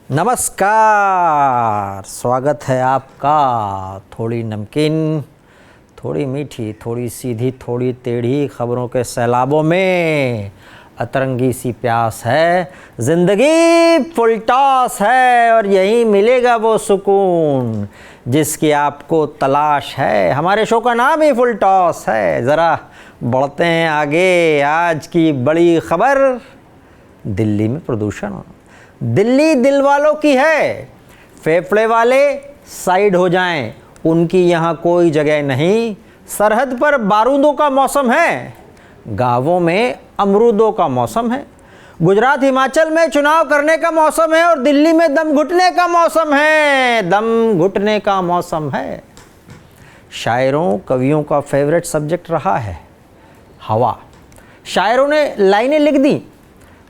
नमस्कार, स्वागत है आपका। थोड़ी नमकीन, थोड़ी मीठी, थोड़ी सीधी, थोड़ी टेढ़ी खबरों के सैलाबों में अतरंगी सी प्यास है। ज़िंदगी फुल टॉस है और यहीं मिलेगा वो सुकून जिसकी आपको तलाश है। हमारे शो का नाम ही फुल टॉस है। ज़रा बढ़ते हैं आगे। आज की बड़ी खबर, दिल्ली में प्रदूषण। दिल्ली दिल वालों की है, फेफड़े वाले साइड हो जाएं, उनकी यहाँ कोई जगह नहीं। सरहद पर बारूदों का मौसम है, गांवों में अमरूदों का मौसम है। गुजरात हिमाचल में चुनाव करने का मौसम है और दिल्ली में दम घुटने का मौसम है। दम घुटने का मौसम है। शायरों कवियों का फेवरेट सब्जेक्ट रहा है हवा। शायरों ने लाइनें लिख दी,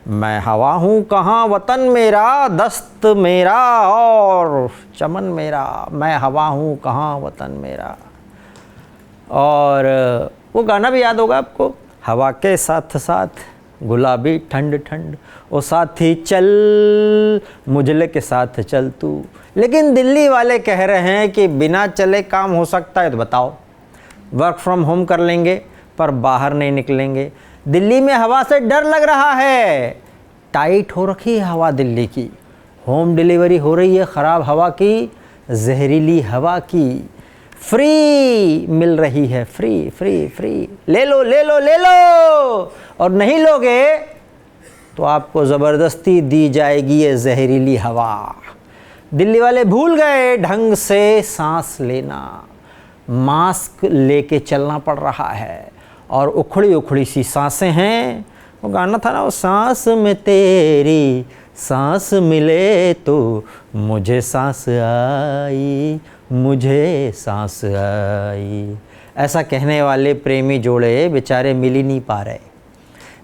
मैं हवा हूँ कहाँ वतन मेरा, दस्त मेरा और चमन मेरा। मैं हवा हूँ कहाँ वतन मेरा। और वो गाना भी याद होगा आपको, हवा के साथ साथ गुलाबी ठंड ठंड, ओ साथी चल मुझले के साथ चल तू। लेकिन दिल्ली वाले कह रहे हैं कि बिना चले काम हो सकता है, तो बताओ। वर्क फ्रॉम होम कर लेंगे पर बाहर नहीं निकलेंगे। दिल्ली में हवा से डर लग रहा है। टाइट हो रखी है हवा दिल्ली की। होम डिलीवरी हो रही है ख़राब हवा की, जहरीली हवा की। फ्री मिल रही है, फ्री फ्री फ्री। ले लो ले लो ले लो, और नहीं लोगे तो आपको ज़बरदस्ती दी जाएगी ये जहरीली हवा। दिल्ली वाले भूल गए ढंग से सांस लेना। मास्क लेके चलना पड़ रहा है और उखड़ी उखड़ी सी सांसें हैं। वो गाना था ना, वो सांस में तेरी सांस मिले तो मुझे सांस आई, मुझे सांस आई। ऐसा कहने वाले प्रेमी जोड़े बेचारे मिल ही नहीं पा रहे।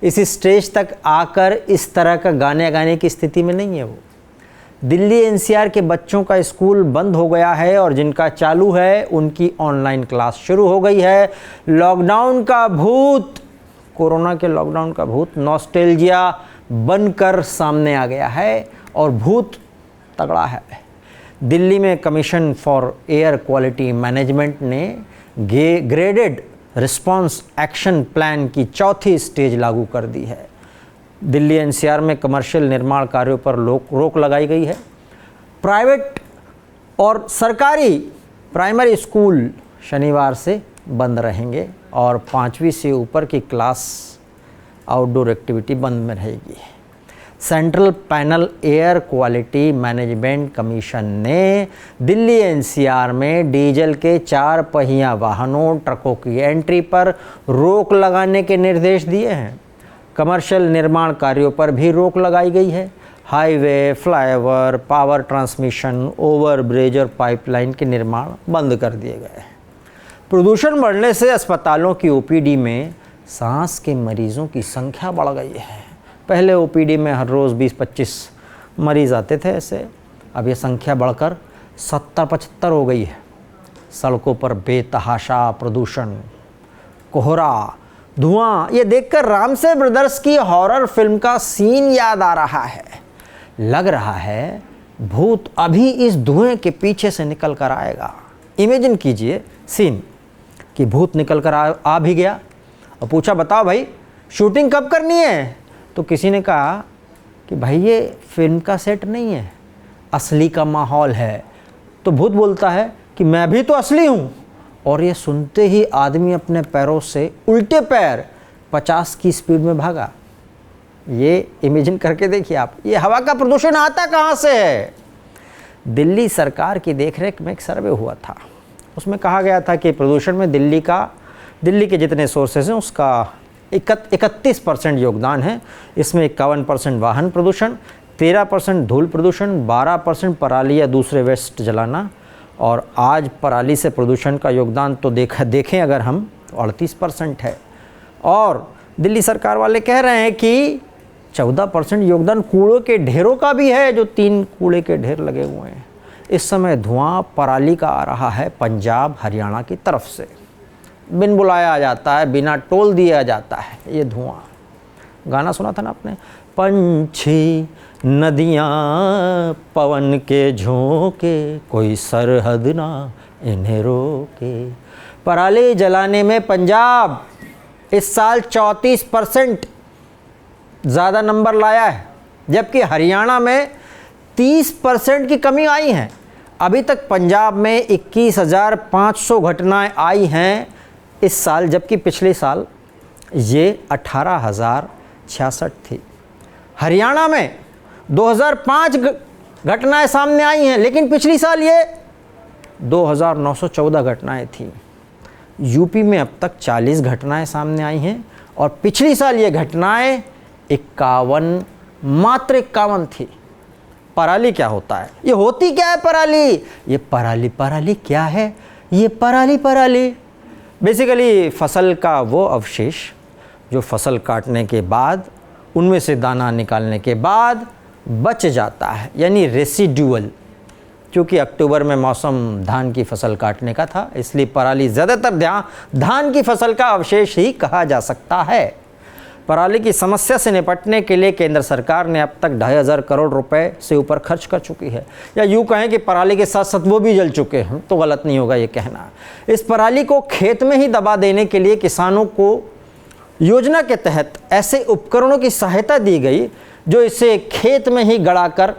इस स्टेज तक आकर इस तरह का गाने गाने की स्थिति में नहीं है वो। दिल्ली एनसीआर के बच्चों का स्कूल बंद हो गया है और जिनका चालू है उनकी ऑनलाइन क्लास शुरू हो गई है। लॉकडाउन का भूत, कोरोना के लॉकडाउन का भूत नॉस्टैल्जिया बनकर सामने आ गया है और भूत तगड़ा है। दिल्ली में commission for air quality management ने ग्रेडेड रिस्पांस एक्शन प्लान की चौथी स्टेज लागू कर दी है। दिल्ली एनसीआर में कमर्शियल निर्माण कार्यों पर रोक लगाई गई है। प्राइवेट और सरकारी प्राइमरी स्कूल शनिवार से बंद रहेंगे और 5वीं से ऊपर की क्लास आउटडोर एक्टिविटी बंद में रहेगी। Central panel air quality management commission ने दिल्ली एनसीआर में डीजल के 4 पहिया वाहनों ट्रकों की एंट्री पर रोक लगाने के निर्देश दिए हैं। कमर्शियल निर्माण कार्यों पर भी रोक लगाई गई है। Highway, flyover, power transmission, overbridge और पाइपलाइन के निर्माण बंद कर दिए गए हैं। प्रदूषण बढ़ने से अस्पतालों की ओपीडी में सांस के मरीजों की संख्या बढ़ गई है। पहले ओपीडी में हर रोज़ 20-25 मरीज आते थे ऐसे, अब ये संख्या बढ़कर 70-75 हो गई है। सड़कों पर बेतहाशा प्रदूषण, कोहरा, धुआं, ये देखकर रामसे ब्रदर्स की हॉरर फिल्म का सीन याद आ रहा है। लग रहा है भूत अभी इस धुएं के पीछे से निकल कर आएगा। इमेजिन कीजिए सीन कि भूत निकल कर आ भी गया और पूछा, बताओ भाई शूटिंग कब करनी है? तो किसी ने कहा कि भाई ये फिल्म का सेट नहीं है, असली का माहौल है। तो भूत बोलता है कि मैं भी तो असली हूँ। और ये सुनते ही आदमी अपने पैरों से उल्टे पैर 50 की स्पीड में भागा। ये इमेजिन करके देखिए आप, ये हवा का प्रदूषण आता कहाँ से है? दिल्ली सरकार की देखरेख में एक सर्वे हुआ था, उसमें कहा गया था कि प्रदूषण में दिल्ली के जितने सोर्सेज हैं उसका 31% योगदान है। इसमें 51% वाहन प्रदूषण, 13% धूल प्रदूषण, 12% पराली या दूसरे वेस्ट जलाना, और आज पराली से प्रदूषण का योगदान तो देखें अगर हम तो 38% है। और दिल्ली सरकार वाले कह रहे हैं कि 14% योगदान कूड़े के ढेरों का भी है, जो 3 कूड़े के ढेर लगे हुए हैं। इस समय धुआं पराली का आ रहा है पंजाब हरियाणा की तरफ से। बिन बुलाया आ जाता है, बिना टोल दिया जाता है ये धुआं। गाना सुना था ना आपने, पंछी नदियाँ पवन के झोंके, कोई सरहद ना इन्हें रोके। पराली जलाने में पंजाब इस साल 34% ज़्यादा नंबर लाया है, जबकि हरियाणा में 30% की कमी आई है। अभी तक पंजाब में 21,500 घटनाएं आई हैं इस साल, जबकि पिछले साल ये 18,066 थी। हरियाणा में 2005 घटनाएं सामने आई हैं, लेकिन पिछली साल ये 2,914 घटनाएं थी। यूपी में अब तक 40 घटनाएं सामने आई हैं और पिछली साल ये घटनाएं 51, मात्र 51 थी। पराली क्या होता है? ये होती क्या है पराली? ये पराली क्या है? ये पराली बेसिकली फसल का वो अवशेष जो फसल काटने के बाद उनमें से दाना निकालने के बाद बच जाता है, यानी रेसिड्यूअल। क्योंकि अक्टूबर में मौसम धान की फसल काटने का था, इसलिए पराली ज़्यादातर धान की फसल का अवशेष ही कहा जा सकता है। पराली की समस्या से निपटने के लिए केंद्र सरकार ने अब तक 2,500 करोड़ रुपए से ऊपर खर्च कर चुकी है, या यूँ कहें कि पराली के साथ साथ वो भी जल चुके हैं, तो गलत नहीं होगा ये कहना। इस पराली को खेत में ही दबा देने के लिए किसानों को योजना के तहत ऐसे उपकरणों की सहायता दी गई जो इसे खेत में ही गड़ाकर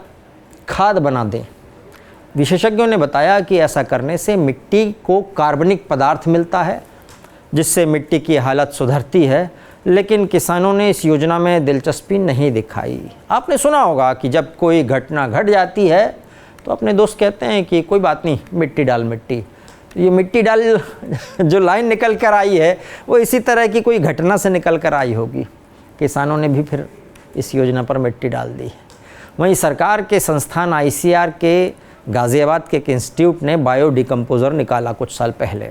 खाद बना दें। विशेषज्ञों ने बताया कि ऐसा करने से मिट्टी को कार्बनिक पदार्थ मिलता है, जिससे मिट्टी की हालत सुधरती है, लेकिन किसानों ने इस योजना में दिलचस्पी नहीं दिखाई। आपने सुना होगा कि जब कोई घटना घट जाती है तो अपने दोस्त कहते हैं कि कोई बात नहीं, मिट्टी डाल मिट्टी। ये मिट्टी डाल जो लाइन निकल कर आई है वो इसी तरह की कोई घटना से निकल कर आई होगी। किसानों ने भी फिर इस योजना पर मिट्टी डाल दी। वहीं सरकार के संस्थान ICAR के गाज़ियाबाद के एक इंस्टीट्यूट ने बायो डिकम्पोज़र निकाला कुछ साल पहले।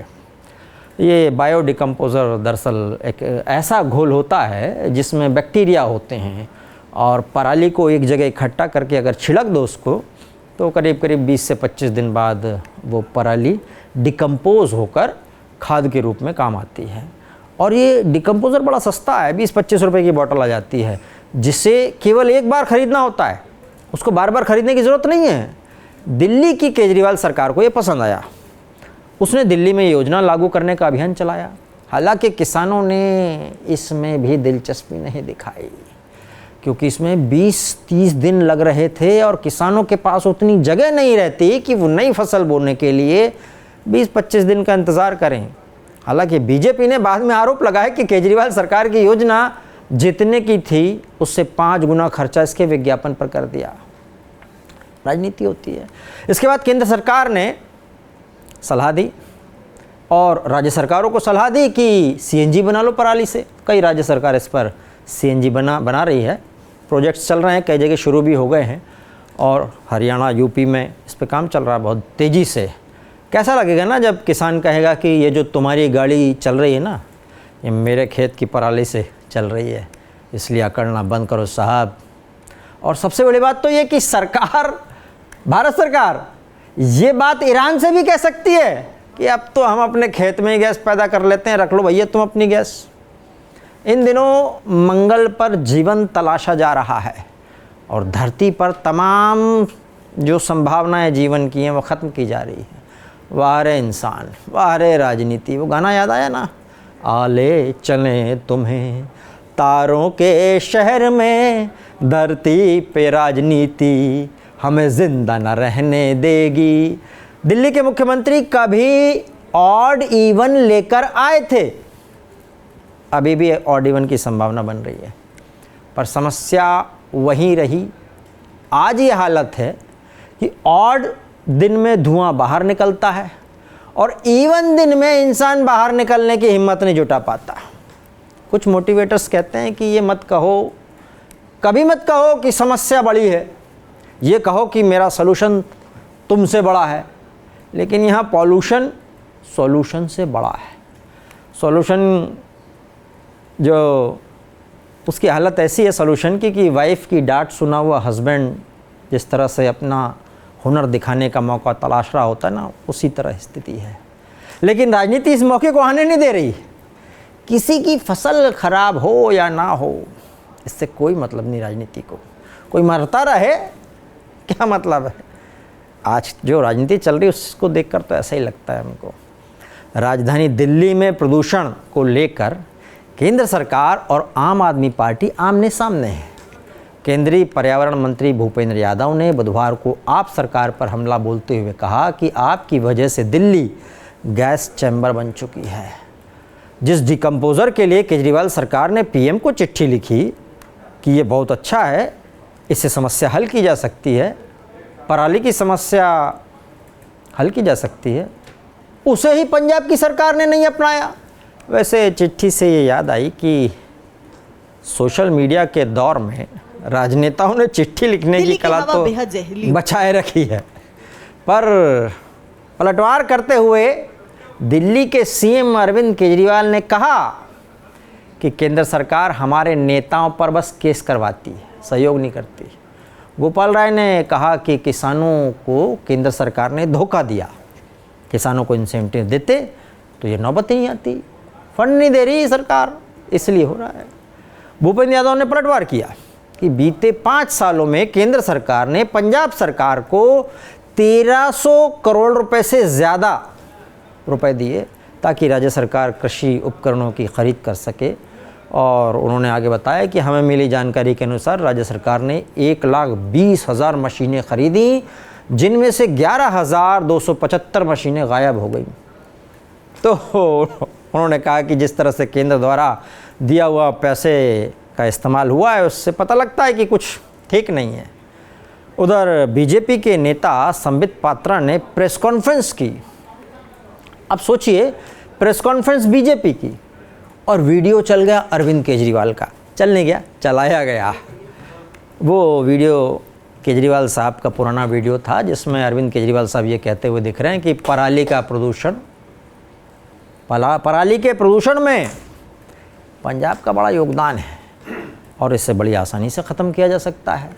ये बायो डिकम्पोज़र दरअसल एक ऐसा घोल होता है जिसमें बैक्टीरिया होते हैं, और पराली को एक जगह इकट्ठा करके अगर छिड़क दो उसको, तो करीब करीब 20 से 25 दिन बाद वो पराली डिकम्पोज़ होकर खाद के रूप में काम आती है। और ये डिकम्पोज़र बड़ा सस्ता है, 20-25 रुपए की बोतल आ जाती है, जिसे केवल एक बार ख़रीदना होता है, उसको बार बार ख़रीदने की ज़रूरत नहीं है। दिल्ली की केजरीवाल सरकार को ये पसंद आया, उसने दिल्ली में योजना लागू करने का अभियान चलाया। हालांकि किसानों ने इसमें भी दिलचस्पी नहीं दिखाई, क्योंकि इसमें 20-30 दिन लग रहे थे और किसानों के पास उतनी जगह नहीं रहती कि वो नई फसल बोने के लिए 20-25 दिन का इंतज़ार करें। हालांकि बीजेपी ने बाद में आरोप लगाया कि केजरीवाल सरकार की योजना जितने की थी उससे 5 गुना खर्चा इसके विज्ञापन पर कर दिया। राजनीति होती है। इसके बाद केंद्र सरकार ने सलाह दी और राज्य सरकारों को सलाह दी कि CNG बना लो पराली से। कई राज्य सरकार इस पर CNG बना रही है, प्रोजेक्ट्स चल रहे हैं, कई जगह शुरू भी हो गए हैं, और हरियाणा यूपी में इस पर काम चल रहा है बहुत तेज़ी से। कैसा लगेगा ना जब किसान कहेगा कि ये जो तुम्हारी गाड़ी चल रही है ना, ये मेरे खेत की पराली से चल रही है, इसलिए अकड़ना बंद करो साहब। और सबसे बड़ी बात तो ये कि सरकार, भारत सरकार ये बात ईरान से भी कह सकती है कि अब तो हम अपने खेत में ही गैस पैदा कर लेते हैं, रख लो भैया तुम अपनी गैस। इन दिनों मंगल पर जीवन तलाशा जा रहा है और धरती पर तमाम जो संभावनाएं जीवन की हैं वो ख़त्म की जा रही है। वाह रे इंसान, वाह रे राजनीति। वो गाना याद आया ना, आले चलें तुम्हें तारों के शहर में, धरती पे राजनीति हमें जिंदा न रहने देगी। दिल्ली के मुख्यमंत्री कभी ऑड इवन लेकर आए थे, अभी भी ऑड इवन की संभावना बन रही है, पर समस्या वहीं रही। आज ये हालत है कि ऑड दिन में धुआं बाहर निकलता है और इवन दिन में इंसान बाहर निकलने की हिम्मत नहीं जुटा पाता। कुछ मोटिवेटर्स कहते हैं कि ये मत कहो, कभी मत कहो कि समस्या बड़ी है, ये कहो कि मेरा सॉल्यूशन तुमसे बड़ा है। लेकिन यहाँ पॉल्यूशन सॉल्यूशन से बड़ा है। सॉल्यूशन जो उसकी हालत ऐसी है सॉल्यूशन की कि वाइफ की डांट सुना हुआ हस्बैंड जिस तरह से अपना हुनर दिखाने का मौका तलाश रहा होता है ना, उसी तरह स्थिति है। लेकिन राजनीति इस मौके को आने नहीं दे रही। किसी की फसल खराब हो या ना हो, इससे कोई मतलब नहीं राजनीति को। कोई मरता रहे, क्या मतलब है? आज जो राजनीति चल रही है उसको देखकर तो ऐसा ही लगता है हमको। राजधानी दिल्ली में प्रदूषण को लेकर केंद्र सरकार और आम आदमी पार्टी आमने सामने है। केंद्रीय पर्यावरण मंत्री भूपेंद्र यादव ने बुधवार को आप सरकार पर हमला बोलते हुए कहा कि आपकी वजह से दिल्ली गैस चैम्बर बन चुकी है। जिस डिकम्पोज़र के लिए केजरीवाल सरकार ने पीएम को चिट्ठी लिखी कि ये बहुत अच्छा है, इससे समस्या हल की जा सकती है, पराली की समस्या हल की जा सकती है, उसे ही पंजाब की सरकार ने नहीं अपनाया। वैसे चिट्ठी से ये याद आई कि सोशल मीडिया के दौर में राजनेताओं ने चिट्ठी लिखने की कला तो बचाए रखी है, पर पलटवार करते हुए दिल्ली के सीएम अरविंद केजरीवाल ने कहा कि केंद्र सरकार हमारे नेताओं पर बस केस करवाती है, सहयोग नहीं करती। गोपाल राय ने कहा कि किसानों को केंद्र सरकार ने धोखा दिया, किसानों को इंसेंटिव देते तो ये नौबत ही नहीं आती, फंड नहीं दे रही सरकार, इसलिए हो रहा है। भूपेंद्र यादव ने पलटवार किया कि बीते 5 सालों में केंद्र सरकार ने पंजाब सरकार को 1300 करोड़ रुपए से ज़्यादा रुपए दिए ताकि राज्य सरकार कृषि उपकरणों की खरीद कर सके। और उन्होंने आगे बताया कि हमें मिली जानकारी के अनुसार राज्य सरकार ने 1,20,000 मशीनें खरीदी, जिनमें से 11,275 मशीनें गायब हो गई। तो उन्होंने कहा कि जिस तरह से केंद्र द्वारा दिया हुआ पैसे का इस्तेमाल हुआ है, उससे पता लगता है कि कुछ ठीक नहीं है। उधर बीजेपी के नेता संबित पात्रा ने प्रेस कॉन्फ्रेंस की। अब सोचिए, प्रेस कॉन्फ्रेंस बीजेपी की और वीडियो चल गया अरविंद केजरीवाल का। चल नहीं गया, चलाया गया। वो वीडियो केजरीवाल साहब का पुराना वीडियो था, जिसमें अरविंद केजरीवाल साहब ये कहते हुए दिख रहे हैं कि पराली के प्रदूषण में पंजाब का बड़ा योगदान है और इससे बड़ी आसानी से ख़त्म किया जा सकता है।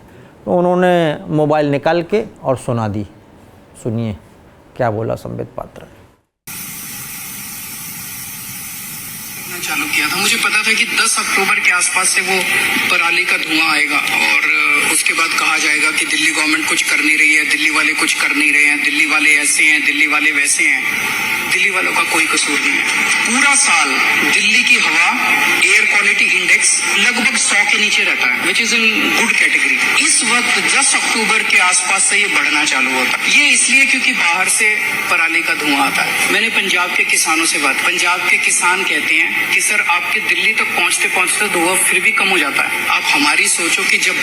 तो उन्होंने मोबाइल निकाल के और सुना दी। सुनिए क्या बोला संबित पात्रा। चालू किया था, मुझे पता था कि 10 अक्टूबर के आसपास से वो पराली का धुआं आएगा और उसके बाद कहा जाएगा कि दिल्ली गवर्नमेंट कुछ कर नहीं रही है, दिल्ली वाले कुछ कर नहीं रहे हैं, दिल्ली वाले ऐसे हैं, दिल्ली वाले वैसे हैं। दिल्ली वालों का कोई कसूर नहीं है। पूरा साल दिल्ली की हवा एयर क्वालिटी इंडेक्स लगभग 100 के नीचे रहता है, which is in good category. इस वक्त 10 अक्टूबर के आसपास से ये बढ़ना चालू होता है। ये इसलिए क्योंकि बाहर से पराली का धुआं आता है। मैंने पंजाब के किसानों से बात, पंजाब के किसान कहते हैं कि सर आपके दिल्ली तक पहुंचते पहुंचते धुआं फिर भी कम हो जाता है। आप हमारी सोचो कि जब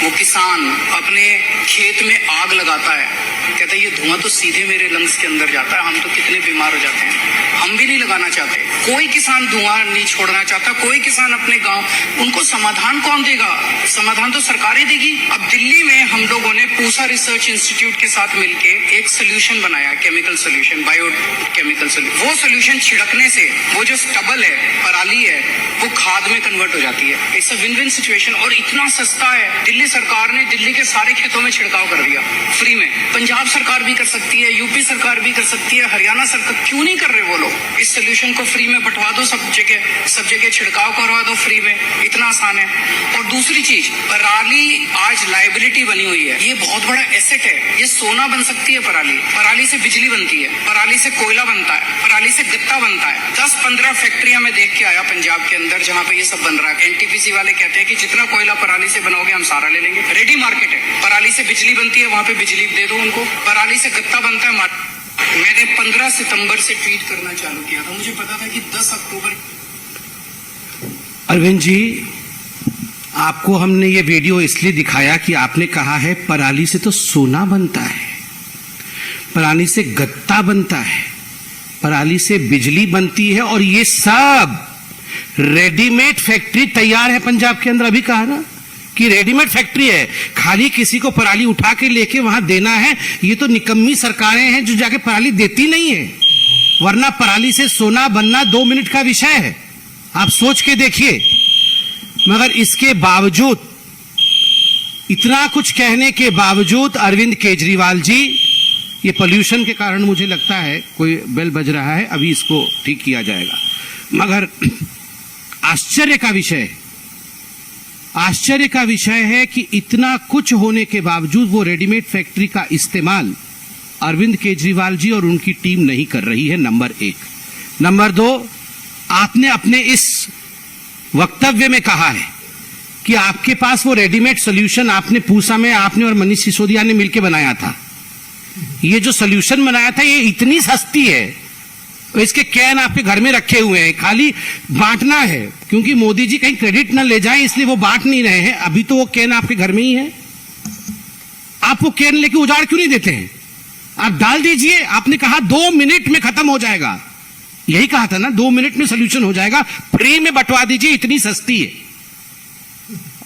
वो किसान अपने खेत में आग लगाता है, कहता है ये धुआं तो सीधे मेरे लंग्स के अंदर जाता है, हम तो कितने बीमार हो जाते हैं। हम भी नहीं लगाना चाहते, कोई किसान धुआं नहीं छोड़ना चाहता, कोई किसान अपने गांव, उनको समाधान कौन देगा? समाधान तो सरकारें देगी। अब दिल्ली में हम लोगों ने पूसा रिसर्च इंस्टीट्यूट के साथ मिलके एक सोल्यूशन बनाया, केमिकल सोल्यूशन, बायोकेमिकल सोल्यूशन। वो सोल्यूशन छिड़कने से वो जो स्टबल है, पराली है, वो खाद में कन्वर्ट हो जाती है। It's a win win situation और इतना सस्ता है। दिल्ली सरकार ने दिल्ली के सारे खेतों में छिड़काव कर दिया फ्री में। पंजाब सरकार भी कर सकती है, यूपी सरकार भी कर सकती है, हरियाणा सरकार क्यों नहीं कर रहे वो लोग? इस सोल्यूशन को फ्री में बंटवा दो, सब जगह छिड़काव करवा दो फ्री में, इतना आसान है। और दूसरी चीज, पराली आज लायबिलिटी बनी हुई है, ये बहुत बड़ा एसेट है, ये सोना बन सकती है। पराली से बिजली बनती है, पराली से कोयला बनता है, पराली से गत्ता बनता है। 10-15 फैक्ट्रियां मैं देख के आया पंजाब के अंदर जहां पे ये सब बन रहा है। एनटीपीसी वाले कहते हैं कि जितना कोयला पराली से बनाओगे हम सारा ले लेंगे। रेडी मार्केट है, पराली से बिजली बनती है, वहां पे बिजली दे दो उनको। पराली से गत्ता बनता है। मैंने 15 सितंबर से ट्वीट करना चालू किया था, मुझे पता था कि 10 अक्टूबर। अरविंद जी, आपको हमने ये वीडियो इसलिए दिखाया कि आपने कहा है पराली से तो सोना बनता है, पराली से गत्ता बनता है, पराली से बिजली बनती है और ये सब रेडीमेड फैक्ट्री तैयार है पंजाब के अंदर। अभी कहा ना कि रेडीमेड फैक्ट्री है, खाली किसी को पराली उठा के लेके वहां देना है। ये तो निकम्मी सरकारें हैं जो जाके पराली देती नहीं है, वरना पराली से सोना बनना 2 मिनट का विषय है। आप सोच के देखिए। मगर इसके बावजूद, इतना कुछ कहने के बावजूद अरविंद केजरीवाल जी, ये पोल्यूशन के कारण मुझे लगता है कोई बेल बज रहा है, अभी इसको ठीक किया जाएगा। मगर आश्चर्य का विषय, आश्चर्य का विषय है कि इतना कुछ होने के बावजूद वो रेडीमेड फैक्ट्री का इस्तेमाल अरविंद केजरीवाल जी और उनकी टीम नहीं कर रही है, नंबर 1। नंबर 2, आपने अपने इस वक्तव्य में कहा है कि आपके पास वो रेडीमेड सोल्यूशन आपने पूसा में आपने और मनीष सिसोदिया ने मिलकर बनाया था। ये जो सोल्यूशन बनाया था ये इतनी सस्ती है, इसके कैन आपके घर में रखे हुए हैं, खाली बांटना है, क्योंकि मोदी जी कहीं क्रेडिट ना ले जाएं इसलिए वो बांट नहीं रहे हैं। अभी तो वो कैन आपके घर में ही है, आप वो कैन लेके उजाड़ क्यों नहीं देते हैं? आप डाल दीजिए। आपने कहा 2 मिनट में खत्म हो जाएगा, यही कहा था ना, 2 मिनट में सोल्यूशन हो जाएगा, फ्री में बंटवा दीजिए, इतनी सस्ती है।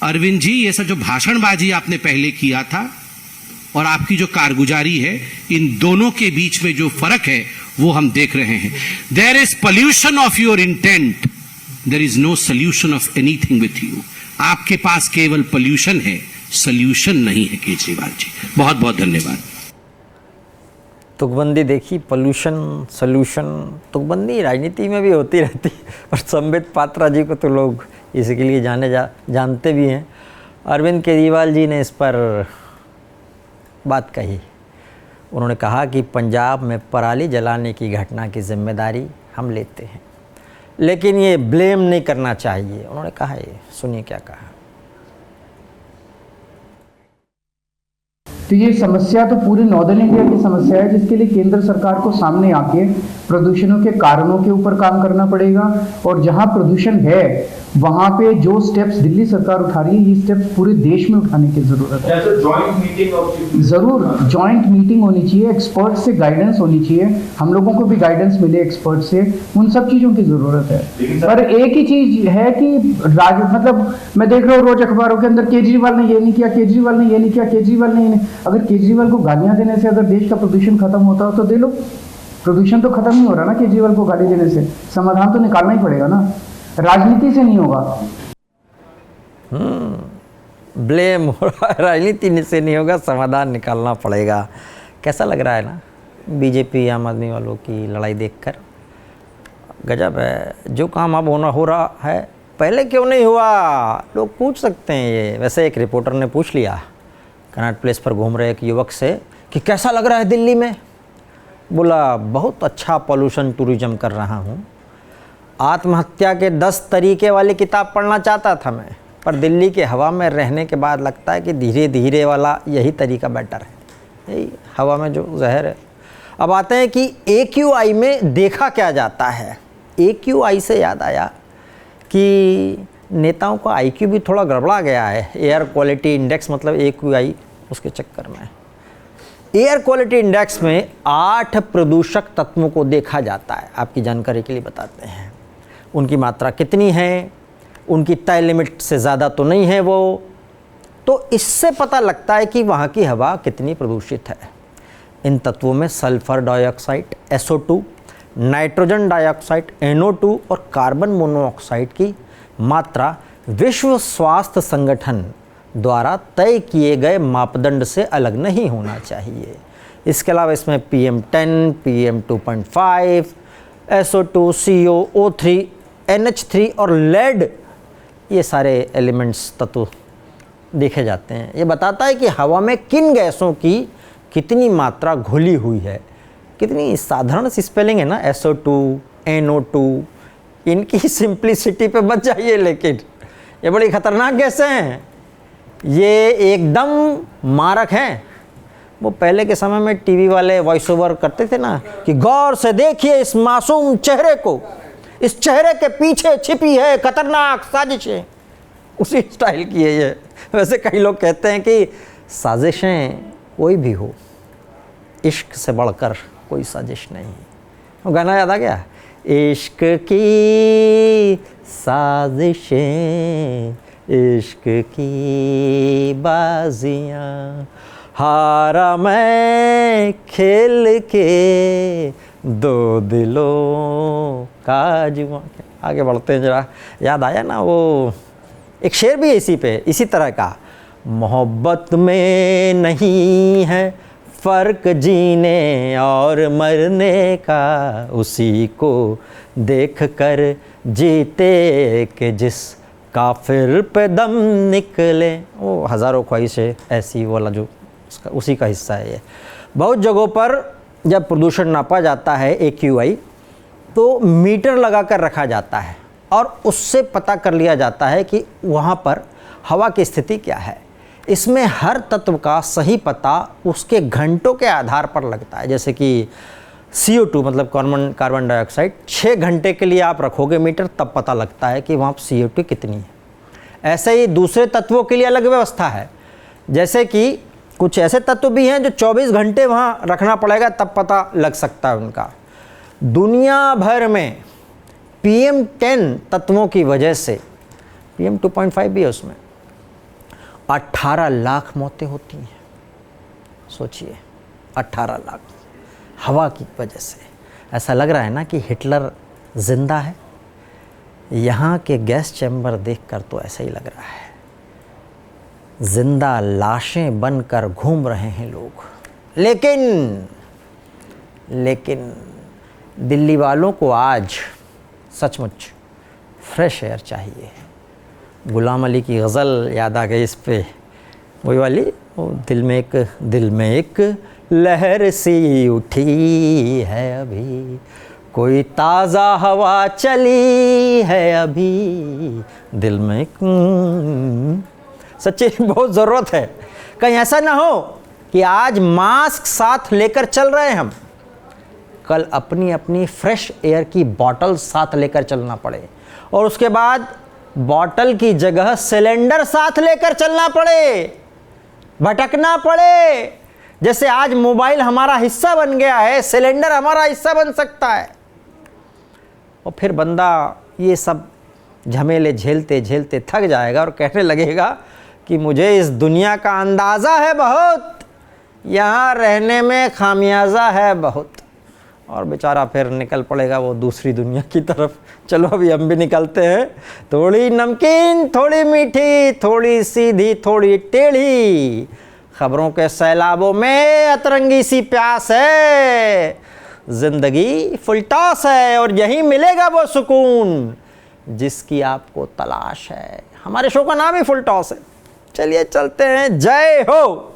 अरविंद जी, ये सब जो भाषणबाजी आपने पहले किया था और आपकी जो कारगुजारी है, इन दोनों के बीच में जो फर्क है वो हम देख रहे हैं। There is pollution of your intent, there is no solution of anything with you. आपके पास केवल पॉल्यूशन है, सोल्यूशन नहीं है केजरीवाल जी। बहुत बहुत धन्यवाद। तुकबंदी देखी, पोल्यूशन, सोल्यूशन, तुकबंदी राजनीति में भी होती रहती है और संबित पात्रा जी को तो लोग इसके लिए जानते भी हैं। अरविंद केजरीवाल जी ने इस पर बात कही। उन्होंने कहा कि पंजाब में पराली जलाने की घटना की जिम्मेदारी हम लेते हैं, लेकिन ये ब्लेम नहीं करना चाहिए। उन्होंने कहा, ये सुनिए क्या कहा। तो ये समस्या तो पूरे नॉर्दर्न इंडिया की समस्या है, जिसके लिए केंद्र सरकार को सामने आके प्रदूषणों के कारणों के ऊपर काम करना पड़ेगा, और जहां प्रदूषण है वहां पे जो स्टेप्स दिल्ली सरकार उठा रही है, ये स्टेप्स पूरे देश में उठाने की जरूरत है। जरूर जॉइंट मीटिंग होनी चाहिए, एक्सपर्ट से गाइडेंस होनी चाहिए, हम लोगों को भी गाइडेंस मिले एक्सपर्ट से, उन सब चीजों की जरूरत है। पर एक ही चीज है कि मतलब मैं देख रहा हूँ रोज अखबारों के अंदर, केजरीवाल ने ये नहीं किया, केजरीवाल ने ये नहीं किया, केजरीवाल ने ये नहीं। अगर केजरीवाल को गालियां देने से अगर देश का प्रदूषण खत्म होता हो तो दे लो, प्रदूषण तो खत्म नहीं हो रहा ना केजरीवाल को गाली देने से, समाधान तो निकालना ही पड़ेगा ना, राजनीति से नहीं होगा। ब्लेम हो रहा है, राजनीति से नहीं होगा, समाधान निकालना पड़ेगा। कैसा लग रहा है ना बीजेपी आम आदमी वालों की लड़ाई देखकर? गजब है। जो काम अब हो रहा है पहले क्यों नहीं हुआ, लोग पूछ सकते हैं ये। वैसे एक रिपोर्टर ने पूछ लिया कनॉट प्लेस पर घूम रहे एक युवक से कि कैसा लग रहा है दिल्ली में। बोला, बहुत अच्छा पॉल्यूशन टूरिज्म कर रहा हूँ। आत्महत्या के 10 तरीके वाली किताब पढ़ना चाहता था मैं, पर दिल्ली के हवा में रहने के बाद लगता है कि धीरे धीरे वाला यही तरीका बेटर है, यही हवा में जो जहर है। अब आते हैं कि AQI में देखा क्या जाता है। AQI से याद आया कि नेताओं का IQ भी थोड़ा गड़बड़ा गया है। एयर क्वालिटी इंडेक्स मतलब AQI, उसके चक्कर में एयर क्वालिटी इंडेक्स में 8 प्रदूषक तत्वों को देखा जाता है। आपकी जानकारी के लिए बताते हैं, उनकी मात्रा कितनी है, उनकी तय लिमिट से ज़्यादा तो नहीं है वो, तो इससे पता लगता है कि वहाँ की हवा कितनी प्रदूषित है। इन तत्वों में sulphur dioxide SO2, nitrogen dioxide NO2 और कार्बन मोनोऑक्साइड की मात्रा विश्व स्वास्थ्य संगठन द्वारा तय किए गए मापदंड से अलग नहीं होना चाहिए। इसके अलावा इसमें PM10, PM2.5, SO2, CO, O3, NH3 और लेड, ये सारे एलिमेंट्स तत्व देखे जाते हैं। ये बताता है कि हवा में किन गैसों की कितनी मात्रा घुली हुई है। कितनी साधारण सी स्पेलिंग है ना, SO2, NO2, इनकी सिंप्लिसिटी पे बच जाइए, लेकिन ये बड़ी खतरनाक गैसें हैं, ये एकदम मारक हैं। वो पहले के समय में टीवी वाले वॉइस ओवर करते थे ना कि गौर से देखिए इस मासूम चेहरे को, इस चेहरे के पीछे छिपी है खतरनाक साजिशें, उसी स्टाइल की है ये। वैसे कई लोग कहते हैं कि साजिशें कोई भी हो, इश्क से बढ़कर कोई साजिश नहीं। वो गाना याद आ गया, इश्क की साजिशें, इश्क की बाजियाँ, हारा मैं खेल के दो दिलों का जुआ। आगे बढ़ते हैं जरा, याद आया ना वो एक शेर भी है इसी पे, इसी तरह का, मोहब्बत में नहीं है फ़र्क जीने और मरने का, उसी को देख कर जीते कि जिस काफिर पे दम निकले, वो हज़ारों ख्वाहिशें ऐसी वाला जो उसका उसी का हिस्सा है ये। बहुत जगहों पर जब प्रदूषण नापा जाता है AQI, तो मीटर लगा कर रखा जाता है और उससे पता कर लिया जाता है कि वहाँ पर हवा की स्थिति क्या है। इसमें हर तत्व का सही पता उसके घंटों के आधार पर लगता है। जैसे कि CO2 मतलब कार्बन डाइऑक्साइड 6 घंटे के लिए आप रखोगे मीटर, तब पता लगता है कि वहाँ CO2 कितनी है। ऐसे ही दूसरे तत्वों के लिए अलग व्यवस्था है। जैसे कि कुछ ऐसे तत्व भी हैं जो 24 घंटे वहाँ रखना पड़ेगा, तब पता लग सकता है उनका। दुनिया भर में PM10 तत्वों की वजह से, PM 2.5 भी है उसमें, 18 लाख मौतें होती हैं। सोचिए, 18 लाख हवा की वजह से। ऐसा लग रहा है ना कि हिटलर जिंदा है। यहाँ के गैस चैम्बर देखकर तो ऐसा ही लग रहा है, जिंदा लाशें बनकर घूम रहे हैं लोग। लेकिन दिल्ली वालों को आज सचमुच फ्रेश एयर चाहिए। गुलाम अली की गज़ल याद आ गई इस पे, वही वाली, वो दिल में एक लहर सी उठी है अभी, कोई ताज़ा हवा चली है अभी, दिल में एक सच्ची बहुत ज़रूरत है। कहीं ऐसा ना हो कि आज मास्क साथ लेकर चल रहे हैं हम, कल अपनी अपनी फ्रेश एयर की बॉटल साथ लेकर चलना पड़े, और उसके बाद बॉटल की जगह सिलेंडर साथ लेकर चलना पड़े, भटकना पड़े। जैसे आज मोबाइल हमारा हिस्सा बन गया है, सिलेंडर हमारा हिस्सा बन सकता है। और फिर बंदा ये सब झमेले झेलते झेलते थक जाएगा और कहने लगेगा कि मुझे इस दुनिया का अंदाज़ा है बहुत, यहाँ रहने में खामियाजा है बहुत। और बेचारा फिर निकल पड़ेगा वो दूसरी दुनिया की तरफ। चलो अभी हम भी निकलते हैं। थोड़ी नमकीन, थोड़ी मीठी, थोड़ी सीधी, थोड़ी टेढ़ी, खबरों के सैलाबों में अतरंगी सी प्यास है। जिंदगी फुल टॉस है और यही मिलेगा वो सुकून जिसकी आपको तलाश है। हमारे शो का नाम ही फुल टॉस है। चलिए चलते हैं। जय हो।